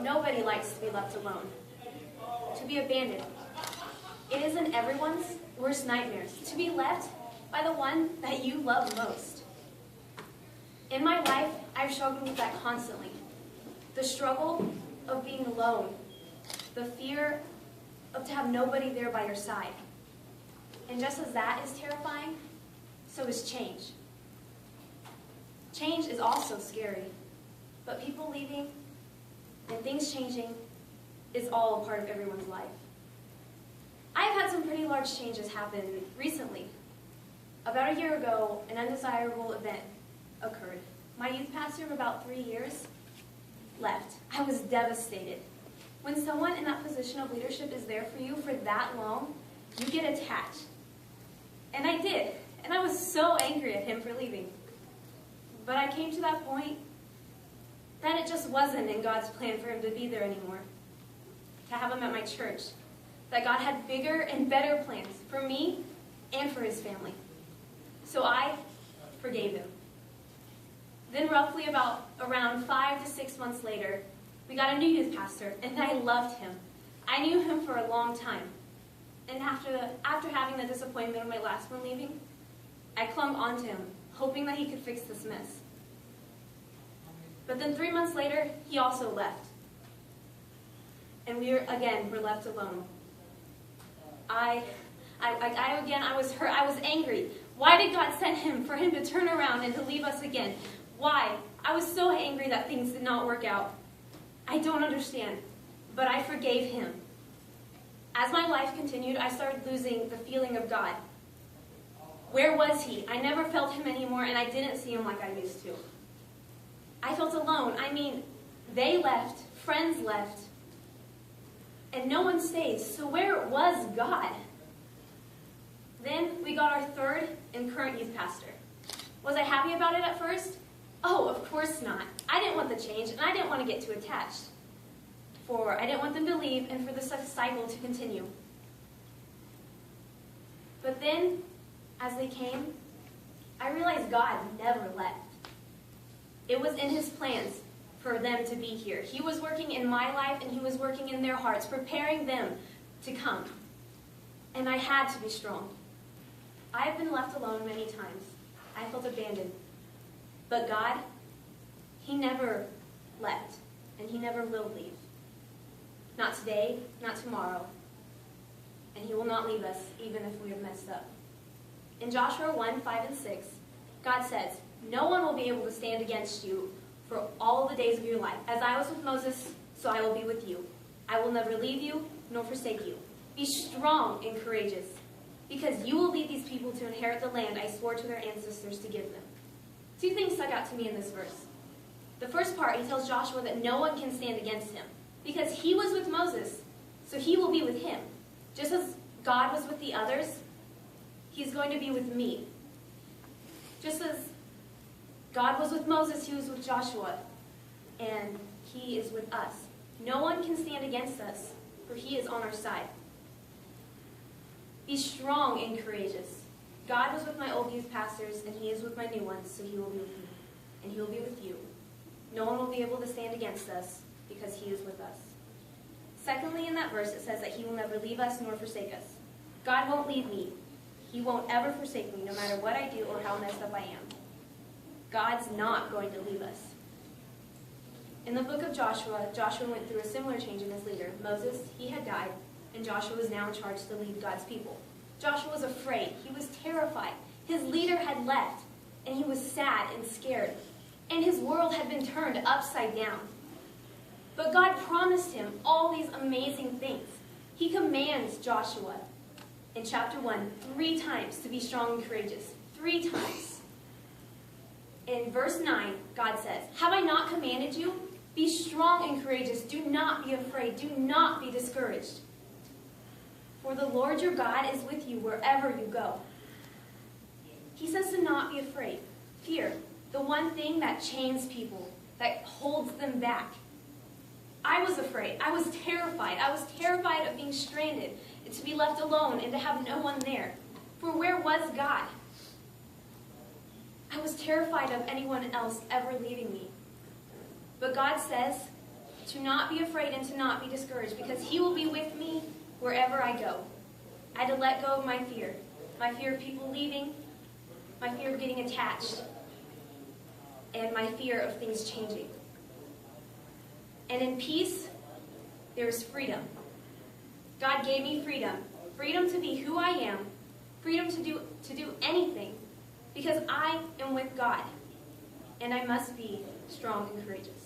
Nobody likes to be left alone, to be abandoned. It isn't everyone's worst nightmares to be left by the one that you love most. In my life, I've struggled with that constantly. The struggle of being alone, the fear of to have nobody there by your side. And just as that is terrifying, so is change. Change is also scary, but people leaving and things changing is all a part of everyone's life. I've had some pretty large changes happen recently. About a year ago, an undesirable event occurred. My youth pastor of about 3 years left. I was devastated. When someone in that position of leadership is there for you for that long, you get attached. And I did. And I was so angry at him for leaving. But I came to that point that it just wasn't in God's plan for him to be there anymore, to have him at my church, that God had bigger and better plans for me and for his family. So I forgave him. Then roughly around 5 to 6 months later, we got a new youth pastor, and I loved him. I knew him for a long time. And after having the disappointment of my last one leaving, I clung onto him, hoping that he could fix this mess. But then 3 months later, he also left. And we were left alone. I was hurt. I was angry. Why did God send him for him to turn around and to leave us again? Why? I was so angry that things did not work out. I don't understand, but I forgave him. As my life continued, I started losing the feeling of God. Where was he? I never felt him anymore, and I didn't see him like I used to. I felt alone. I mean, they left, friends left, and no one stayed. So where was God? Then we got our third and current youth pastor. Was I happy about it at first? Oh, of course not. I didn't want the change, and I didn't want to get too attached. I didn't want them to leave and for the cycle to continue. But then, as they came, I realized God never left. It was in his plans for them to be here. He was working in my life, and he was working in their hearts, preparing them to come. And I had to be strong. I have been left alone many times. I felt abandoned. But God, he never left, and he never will leave. Not today, not tomorrow. And he will not leave us, even if we have messed up. In Joshua 1, 5 and 6, God says, "No one will be able to stand against you for all the days of your life. As I was with Moses, so I will be with you. I will never leave you, nor forsake you. Be strong and courageous, because you will lead these people to inherit the land I swore to their ancestors to give them." 2 things stuck out to me in this verse. The first part, he tells Joshua that no one can stand against him, because he was with Moses, so he will be with him. Just as God was with the others, he's going to be with me. Just as God was with Moses, he was with Joshua, and he is with us. No one can stand against us, for he is on our side. Be strong and courageous. God was with my old youth pastors, and he is with my new ones, so he will be with me, and he will be with you. No one will be able to stand against us, because he is with us. Secondly, in that verse, it says that he will never leave us nor forsake us. God won't leave me. He won't ever forsake me, no matter what I do or how messed up I am. God's not going to leave us. In the book of Joshua, Joshua went through a similar change in his leader. Moses, he had died, and Joshua was now in charge to lead God's people. Joshua was afraid. He was terrified. His leader had left, and he was sad and scared. And his world had been turned upside down. But God promised him all these amazing things. He commands Joshua in chapter 1 3 times to be strong and courageous. 3 times. In verse 9, God says, "Have I not commanded you? Be strong and courageous. Do not be afraid. Do not be discouraged. For the Lord your God is with you wherever you go." He says to not be afraid. Fear, the one thing that chains people, that holds them back. I was afraid. I was terrified. I was terrified of being stranded, and to be left alone, and to have no one there. For where was God? I was terrified of anyone else ever leaving me. But God says to not be afraid and to not be discouraged, because he will be with me wherever I go. I had to let go of my fear of people leaving, my fear of getting attached, and my fear of things changing. And in peace, there is freedom. God gave me freedom. Freedom to be who I am. Freedom to do anything. Because I am with God. And I must be strong and courageous.